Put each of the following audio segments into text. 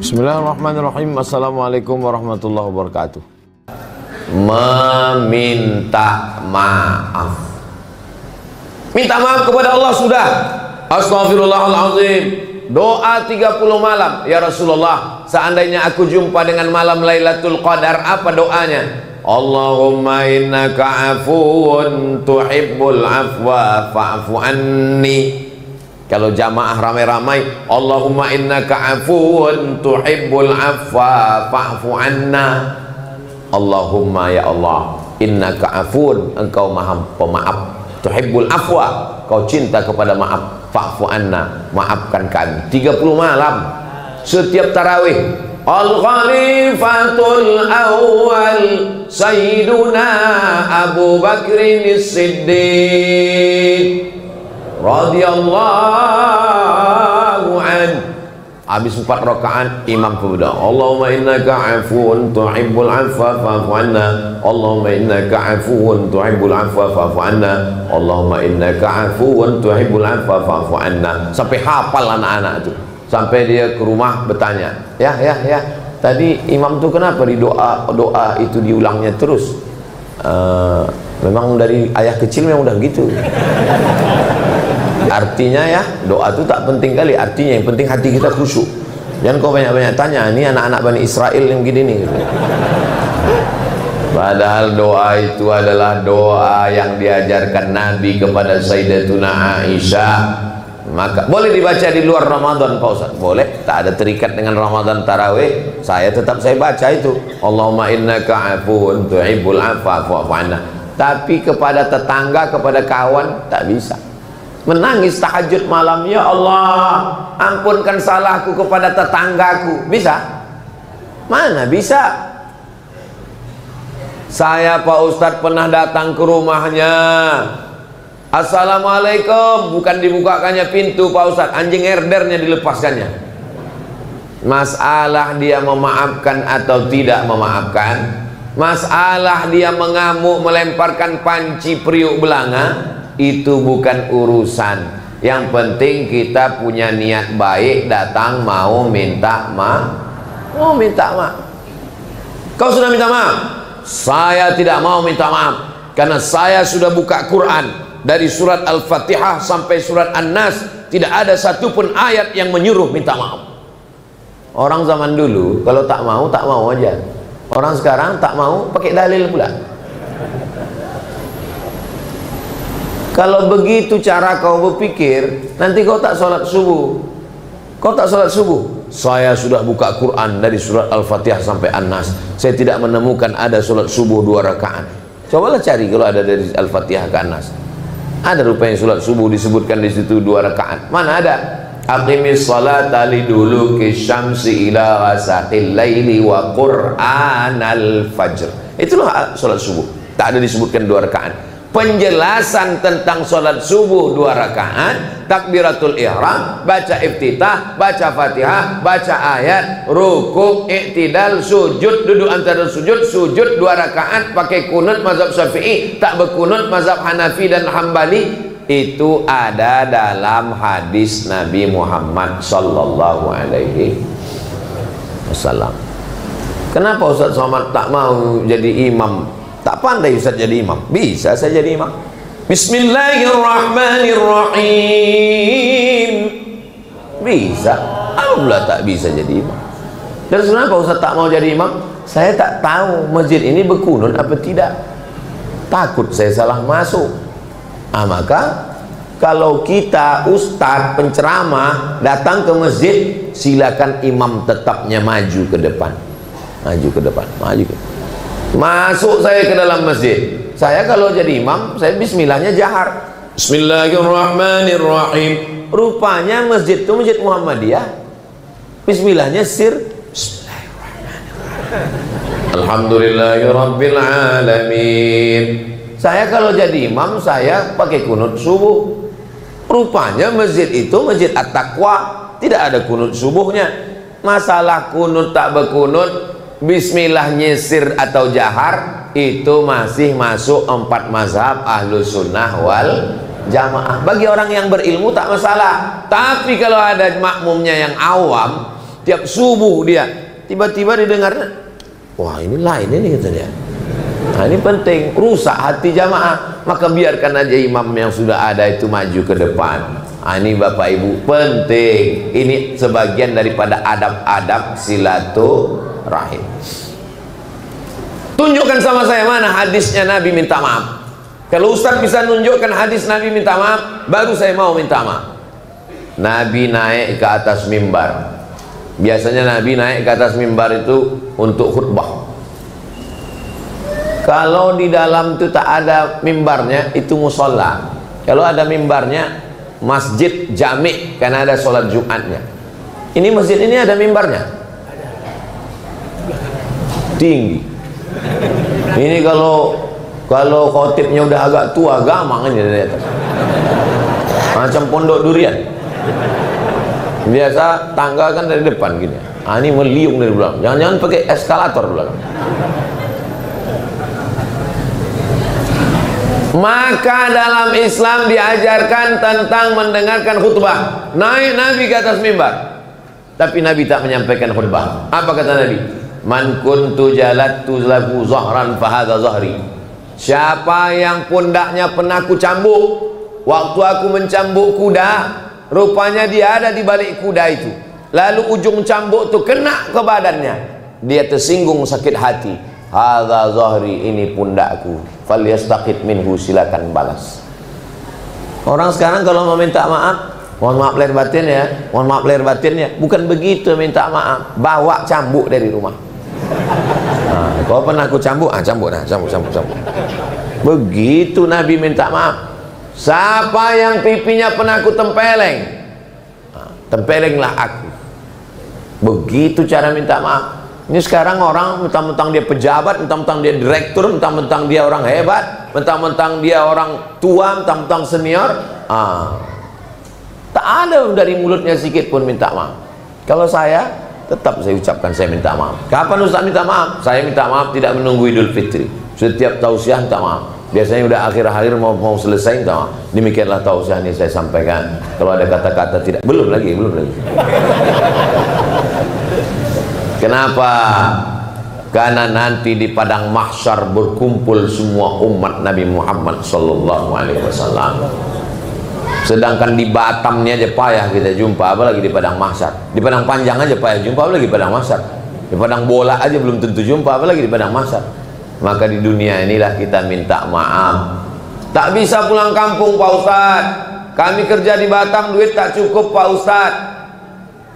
Bismillahirrahmanirrahim. Assalamualaikum warahmatullahi wabarakatuh. Meminta maaf. Minta maaf kepada Allah sudah. Astaghfirullahaladzim. Doa 30 malam. Ya Rasulullah, seandainya aku jumpa dengan malam Lailatul Qadar, apa doanya? Allahumma innaka afuwun tuhibbul afwa fa'fu anni. Kalau jamaah ramai-ramai, Allahumma innaka afuwun tuhibbul afwa fa'fu anna. Allahumma ya Allah, innaka afuwun, engkau maha pemaaf, tuhibbul afwa, kau cinta kepada maaf, fa'fu anna, maafkan kami. 30 malam setiap tarawih. Al-Khalifatul Awwal Sayyiduna Abu Bakrin As-Siddiq radhiyallahu an. Habis 4 rakaat imam berdoa, Allahumma innaka afuwun tuhibbul afwa fa'fu anna. Allahumma innaka afuwun tuhibbul afwa fa'fu anna. Allahumma innaka afuwun tuhibbul afwa fa'fu anna. Sampai hafal anak-anak itu. Sampai dia ke rumah bertanya, ya tadi imam tuh kenapa di doa itu diulangnya terus? Memang dari ayah kecil memang udah gitu. Artinya ya, doa itu tak penting kali. Artinya yang penting hati kita khusyuk. Jangan kau banyak-banyak tanya, ini anak-anak Bani Israel yang gini nih gitu. Padahal doa itu adalah doa yang diajarkan Nabi kepada Sayyidatuna Aisyah. Maka boleh dibaca di luar Ramadan Pak Ustaz? Boleh, tak ada terikat dengan Ramadan tarawih. Saya baca itu, Allahumma innaka afuwun tuhibbul afwa fa'fu anna. Tapi kepada tetangga, kepada kawan tak bisa. Menangis tahajud malam, ya Allah ampunkan salahku kepada tetanggaku, bisa? Mana bisa? Saya Pak Ustadz pernah datang ke rumahnya, Assalamualaikum, bukan dibukakannya pintu Pak Ustadz, anjing herdernya dilepaskannya. Masalah dia memaafkan atau tidak memaafkan, masalah dia mengamuk melemparkan panci periuk belanga, itu bukan urusan. Yang penting kita punya niat baik, datang mau minta maaf. Mau minta maaf. Kau sudah minta maaf? Saya tidak mau minta maaf, karena saya sudah buka Quran dari surat Al-Fatihah sampai surat An-Nas, tidak ada satupun ayat yang menyuruh minta maaf. Orang zaman dulu kalau tak mau aja. Orang sekarang tak mau pakai dalil pula. Kalau begitu cara kau berpikir, nanti kau tak sholat subuh. Kau tak sholat subuh. Saya sudah buka Quran dari surat Al-Fatihah sampai An-Nas, saya tidak menemukan ada sholat subuh 2 rakaat. Cobalah cari kalau ada dari Al-Fatihah ke An-Nas. Ada rupanya sholat subuh disebutkan di situ 2 rakaat. Mana ada? Aqimis salata liduluki syamsi ila ghasaqil laili wa qur'anal fajr. Itulah sholat subuh. Tak ada disebutkan 2 rakaat. Penjelasan tentang sholat subuh 2 rakaat, takbiratul ihram, baca iftitah, baca fatihah, baca ayat, rukuk, iktidal, sujud, duduk antara sujud 2 rakaat, pakai kunut mazhab Syafi'i, tak berkunut mazhab Hanafi dan Hambali. Itu ada dalam hadis Nabi Muhammad sallallahu alaihi wasallam. Kenapa Ustaz Somad tak mau jadi imam? Tak pandai Ustaz jadi imam. Bisa saya jadi imam. Bismillahirrahmanirrahim. Bisa. Alhamdulillah tak bisa jadi imam. Dan kenapa Ustaz tak mau jadi imam? Saya tak tahu masjid ini berkunut apa tidak. Takut saya salah masuk. Maka kalau kita ustaz penceramah datang ke masjid, silakan imam tetapnya maju ke depan. Maju ke depan. Masuk saya ke dalam masjid. Saya kalau jadi imam, saya bismillahnya jahar. Bismillahirrahmanirrahim. Rupanya masjid itu masjid Muhammadiyah. Bismillahnya sir. Bismillahirrahmanirrahim. Alhamdulillahirabbil alamin. Saya kalau jadi imam, saya pakai kunut subuh. Rupanya masjid itu masjid At-Taqwa, tidak ada kunut subuhnya. Masalah kunut tak berkunut, bismillah nyisir atau jahar, itu masih masuk 4 mazhab Ahlus Sunnah wal Jamaah. Bagi orang yang berilmu tak masalah. Tapi kalau ada makmumnya yang awam, tiap subuh dia. Tiba-tiba didengarnya, wah ini lain ini kata dia. Nah ini penting, rusak hati jamaah, maka biarkan aja imam yang sudah ada itu maju ke depan. Nah, ini Bapak Ibu penting, ini sebagian daripada adab-adab silaturahim. Tunjukkan sama saya mana hadisnya Nabi minta maaf. Kalau Ustaz bisa nunjukkan hadis Nabi minta maaf, baru saya mau minta maaf. Nabi naik ke atas mimbar. Biasanya Nabi naik ke atas mimbar itu untuk khutbah. Kalau di dalam itu tak ada mimbarnya, itu musola. Kalau ada mimbarnya, masjid jami, karena ada sholat Jumatnya. Ini masjid ini ada mimbarnya, tinggi. Ini kalau khotibnya udah agak tua, gamang aja dari atas, macam pondok durian. Biasa tangga kan dari depan gini. Ah, ini meliung dari belakang. Jangan-jangan pakai eskalator belakang. Maka dalam Islam diajarkan tentang mendengarkan khutbah. Naik Nabi ke atas mimbar, tapi Nabi tak menyampaikan khutbah. Apa kata Nabi? Man kuntu jalattu lahu zahran fahadha zahri. Siapa yang pundaknya pernah aku cambuk waktu aku mencambuk kuda, rupanya dia ada di balik kuda itu. Lalu ujung cambuk itu kena ke badannya, dia tersinggung sakit hati. Hadza zahri, ini pundakku. Falyastaqit minhu, silakan balas. Orang sekarang kalau mau minta maaf, mohon maaf lahir batin ya, mohon maaf lahir batin ya, bukan begitu minta maaf, bawa cambuk dari rumah. Nah, kalau pernah aku cambuk, cambuk nah, cambuk. Begitu Nabi minta maaf. Siapa yang pipinya pernah aku tempeleng, tempelenglah aku. Begitu cara minta maaf. Ini sekarang orang mentang-mentang dia pejabat, mentang-mentang dia direktur, mentang-mentang dia orang hebat, mentang-mentang dia orang tua, mentang-mentang senior, tak ada dari mulutnya sedikit pun minta maaf. Kalau saya, tetap saya ucapkan saya minta maaf. Kapan Ustaz minta maaf? Saya minta maaf tidak menunggu Idul Fitri. Setiap tausiah minta maaf. Biasanya udah akhir-akhir mau selesai minta maaf. Demikianlah tausiah ini saya sampaikan. Kalau ada kata-kata tidak, belum lagi. Kenapa? Karena nanti di padang mahsyar berkumpul semua umat Nabi Muhammad sallallahu alaihi wasallam. Sedangkan di Batamnya aja payah kita jumpa, apalagi di padang mahsyar. Di padang panjang aja payah jumpa, apalagi di padang mahsyar. Di padang bola aja belum tentu jumpa, apalagi di padang mahsyar. Maka di dunia inilah kita minta maaf. Tak bisa pulang kampung Pak Ustaz, kami kerja di Batam, duit tak cukup Pak Ustaz.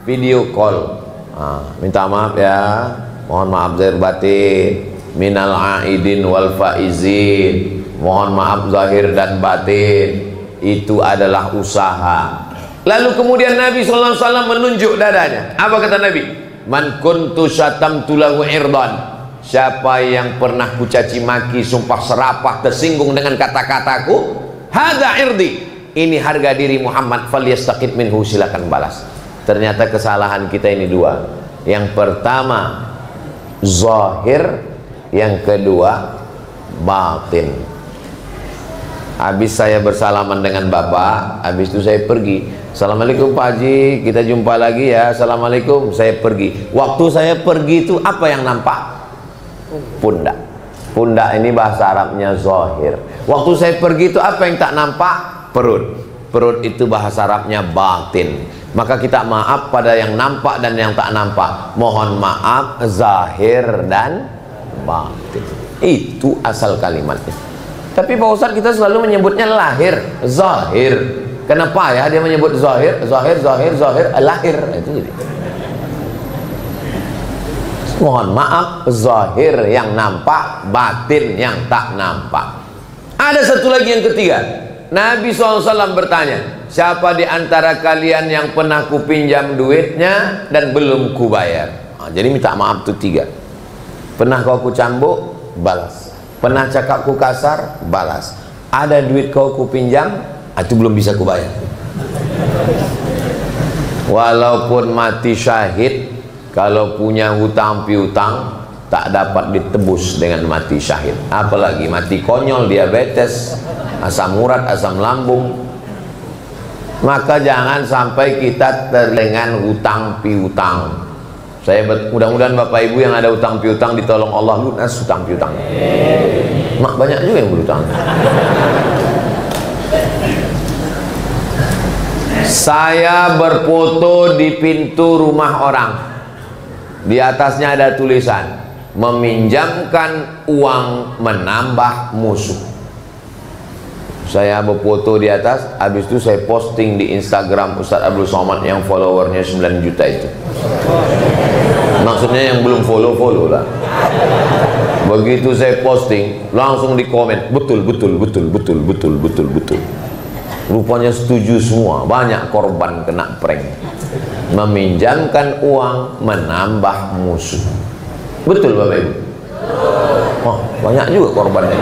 Video call. Minta maaf ya, mohon maaf zahir batin, minal aidin wal faizin, mohon maaf zahir dan batin. Itu adalah usaha. Lalu kemudian Nabi SAW menunjuk dadanya. Apa kata Nabi? Man kuntu syatamtu lahu irdan. Siapa yang pernah kucaci maki, sumpah serapah, tersinggung dengan kata-kataku, hadza irdi, ini harga diri Muhammad, falyastaqit minhu, silakan balas. Ternyata kesalahan kita ini dua. Yang pertama zahir, yang kedua batin. Habis saya bersalaman dengan bapak, habis itu saya pergi. Assalamualaikum Pak Haji, kita jumpa lagi ya. Assalamualaikum, saya pergi. Waktu saya pergi itu apa yang nampak? Pundak. Pundak ini bahasa Arabnya zahir. Waktu saya pergi itu apa yang tak nampak? Perut. Perut itu bahasa Arabnya batin. Maka kita maaf pada yang nampak dan yang tak nampak. Mohon maaf zahir dan batin. Itu asal kalimatnya. Tapi Pak Ustaz kita selalu menyebutnya lahir, zahir. Kenapa ya dia menyebut zahir, lahir itu jadi. Mohon maaf zahir yang nampak, batin yang tak nampak. Ada satu lagi yang ketiga. Nabi SAW bertanya, siapa di antara kalian yang pernah kupinjam duitnya dan belum kubayar? Jadi minta maaf itu tiga. Pernah kau kucambuk, balas. Pernah cakap ku kasar, balas. Ada duit kau kupinjam, itu belum bisa kubayar. Walaupun mati syahid, kalau punya hutang piutang tak dapat ditebus dengan mati syahid. Apalagi mati konyol, diabetes, asam urat, asam lambung. Maka jangan sampai kita terlengan hutang piutang. Mudah-mudahan Bapak Ibu yang ada utang piutang ditolong Allah lunas utang piutang. Mak banyak juga yang berutang. Saya berfoto di pintu rumah orang. Di atasnya ada tulisan, meminjamkan uang menambah musuh. Saya berfoto di atas, habis itu saya posting di Instagram Ustaz Abdul Somad yang followernya 9 juta itu. Maksudnya yang belum follow lah. Begitu saya posting, langsung di komen, betul. Rupanya setuju semua, banyak korban kena prank. Meminjamkan uang menambah musuh. Betul Bapak Ibu? Oh, banyak juga korbannya.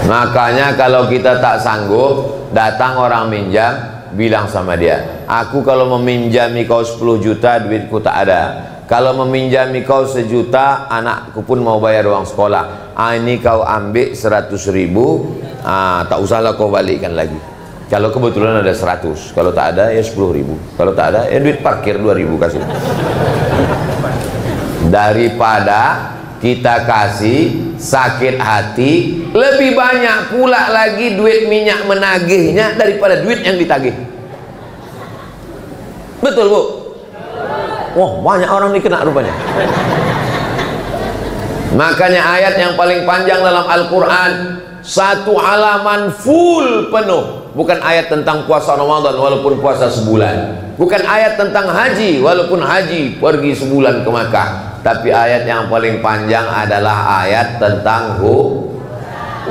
Makanya kalau kita tak sanggup, datang orang minjam, bilang sama dia, aku kalau meminjami kau 10 juta, duitku tak ada. Kalau meminjami kau 1 juta, anakku pun mau bayar uang sekolah. Ini kau ambil 100.000, tak usahlah kau balikkan lagi. Kalau kebetulan ada 100, kalau tak ada ya 10.000. Kalau tak ada ya duit parkir 2.000 kasih. Daripada kita kasih sakit hati, lebih banyak pula lagi duit minyak menagihnya daripada duit yang ditagih. Betul Bu? Wah, banyak orang dikena rupanya. Makanya ayat yang paling panjang dalam Al-Quran, 1 halaman full penuh. Bukan ayat tentang puasa Ramadan walaupun puasa sebulan, bukan ayat tentang haji walaupun haji pergi sebulan ke Makkah, tapi ayat yang paling panjang adalah ayat tentang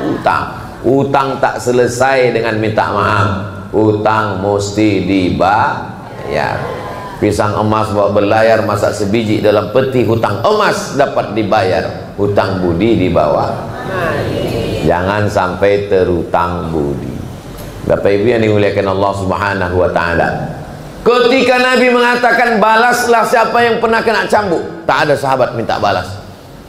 utang. Utang tak selesai dengan minta maaf, utang mesti dibayar. Pisang emas bawa berlayar, masak sebiji dalam peti, hutang emas dapat dibayar, hutang budi dibawa. Jangan sampai terutang budi. Bapak Ibu yang dimuliakan Allah Subhanahu wa taala. Ketika Nabi mengatakan balaslah siapa yang pernah kena cambuk, tak ada sahabat minta balas.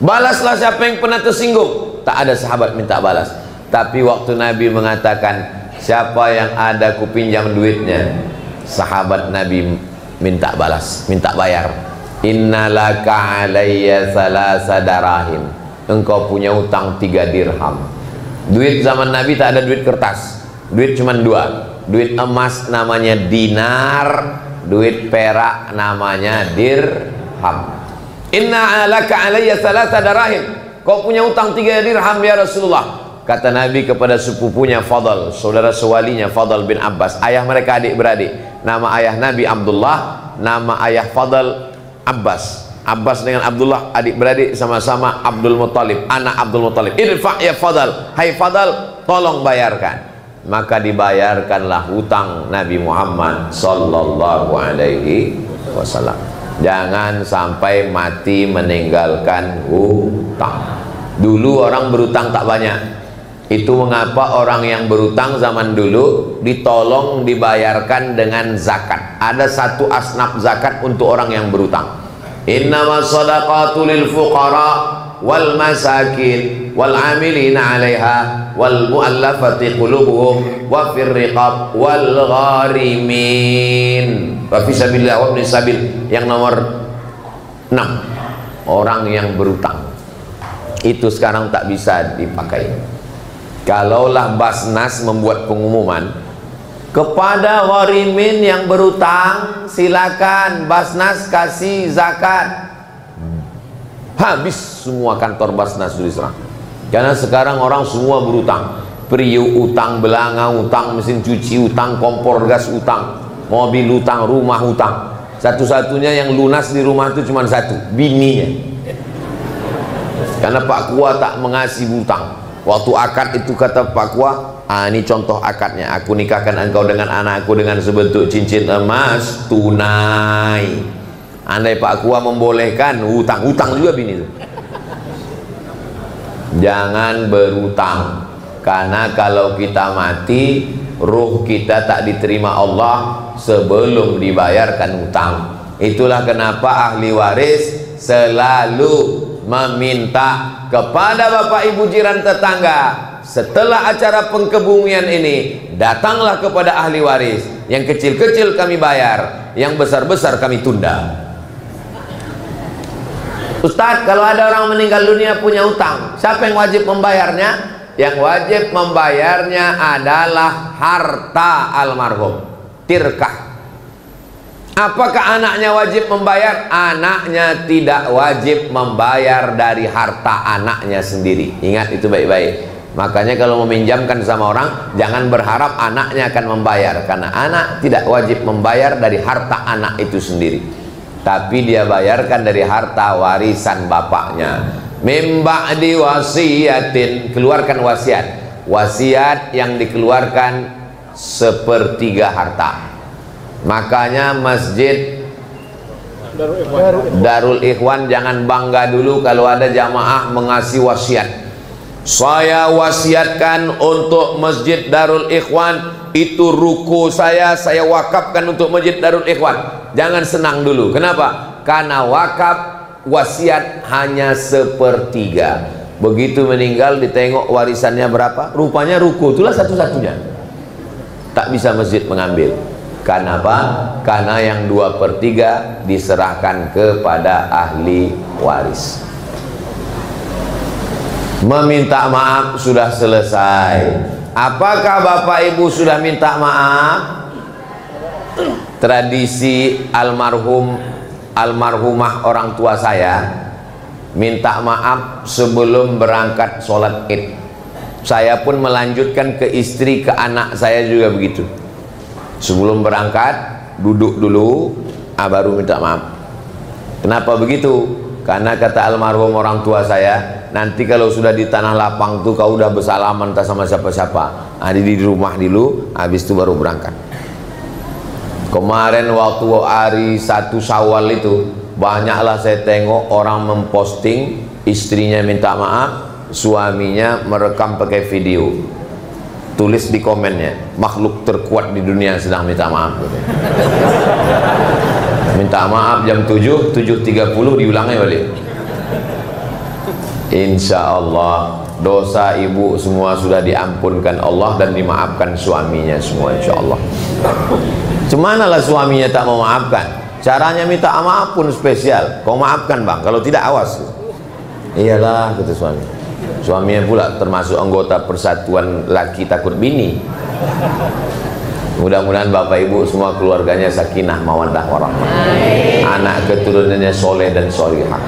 Balaslah siapa yang pernah tersinggung, tak ada sahabat minta balas. Tapi waktu Nabi mengatakan siapa yang ada ku pinjam duitnya, sahabat Nabi minta balas, minta bayar. Innalaka alayya salasa darahim, engkau punya utang 3 dirham. Duit zaman Nabi tak ada duit kertas, duit cuma 2, duit emas namanya dinar, duit perak namanya dirham. Inna alaka alayya salasa darahim, kau punya utang 3 dirham ya Rasulullah. Kata Nabi kepada sepupunya Fadl, saudara sewalinya Fadl bin Abbas, ayah mereka adik-beradik. Nama ayah Nabi Abdullah, nama ayah Fadl Abbas. Abbas dengan Abdullah adik-beradik, sama-sama Abdul Muttalib, anak Abdul Muttalib. Irfa' ya Fadl, hai Fadl, tolong bayarkan. Maka dibayarkanlah hutang Nabi Muhammad sallallahu alaihi wasallam. Jangan sampai mati meninggalkan hutang. Dulu orang berutang tak banyak. Itu mengapa orang yang berutang zaman dulu ditolong dibayarkan dengan zakat. Ada 1 asnaf zakat untuk orang yang berutang. Innamas shadaqatu lil fuqara wal masakin wal amilina 'alaiha wal mu'allafati qulubuhum wa fir riqab wal gharimin wa fi sabilillah wa ibnis sabil. Yang nomor 6, orang yang berutang. Itu sekarang tak bisa dipakai. Kalaulah Basnas membuat pengumuman kepada gharimin yang berutang, silakan Basnas kasih zakat, habis semua kantor Basnas diserang. Karena sekarang orang semua berutang, periuk utang, belanga utang, mesin cuci utang, kompor gas utang, mobil utang, rumah utang. Satu-satunya yang lunas di rumah itu cuma 1, bininya. Karena Pak Kua tak mengasih hutang. Waktu akad itu kata Pak Kua, ini contoh akadnya, aku nikahkan engkau dengan anakku dengan sebentuk cincin emas tunai. Andai Pak Kua membolehkan hutang juga bini itu. Jangan berutang, karena kalau kita mati, ruh kita tak diterima Allah sebelum dibayarkan hutang. Itulah kenapa ahli waris selalu meminta kepada bapak ibu jiran tetangga, setelah acara pengkebumian ini datanglah kepada ahli waris, Yang kecil-kecil kami bayar, yang besar-besar kami tunda. Ustadz, kalau ada orang meninggal dunia punya utang, siapa yang wajib membayarnya? Yang wajib membayarnya adalah harta almarhum, tirkah. Apakah anaknya wajib membayar? Anaknya tidak wajib membayar dari harta anaknya sendiri. Ingat itu baik-baik. Makanya kalau meminjamkan sama orang, jangan berharap anaknya akan membayar, karena anak tidak wajib membayar dari harta anak itu sendiri, tapi dia bayarkan dari harta warisan bapaknya. Mim ba'di wasiyatin, keluarkan wasiat. Wasiat yang dikeluarkan sepertiga harta. Makanya masjid Darul Ikhwan jangan bangga dulu kalau ada jamaah mengasih wasiat. Saya wasiatkan untuk masjid Darul Ikhwan, itu ruku saya wakafkan untuk masjid Darul Ikhwan. Jangan senang dulu. Kenapa? Karena wakaf wasiat hanya sepertiga. Begitu meninggal ditengok warisannya berapa, rupanya ruku itulah satu-satunya. Tak bisa masjid mengambil. Kenapa? Karena yang 2/3 diserahkan kepada ahli waris. Meminta maaf sudah selesai. Apakah Bapak Ibu sudah minta maaf? Tradisi almarhumah orang tua saya minta maaf sebelum berangkat sholat id. Saya pun melanjutkan ke istri, ke anak saya juga begitu. Sebelum berangkat duduk dulu, baru minta maaf. Kenapa begitu? Karena kata almarhum orang tua saya, nanti kalau sudah di tanah lapang tuh kau udah bersalaman tak sama siapa-siapa. Di rumah dulu, habis itu baru berangkat. Kemarin waktu hari 1 Syawal itu, banyaklah saya tengok orang memposting istrinya minta maaf, suaminya merekam pakai video. Tulis di komennya, makhluk terkuat di dunia sedang minta maaf. Minta maaf jam 7, 7.30 diulangnya balik. Insya Allah dosa ibu semua sudah diampunkan Allah dan dimaafkan suaminya semua, insya Allah. Cemanalah suaminya tak mau maafkan? Caranya minta maaf pun spesial. Kau maafkan bang, kalau tidak awas. Iyalah, kata suami. Suaminya pula termasuk anggota Persatuan Laki Takut Bini. Mudah-mudahan Bapak Ibu semua keluarganya sakinah mawaddah warahmah. Anak keturunannya soleh dan solihah.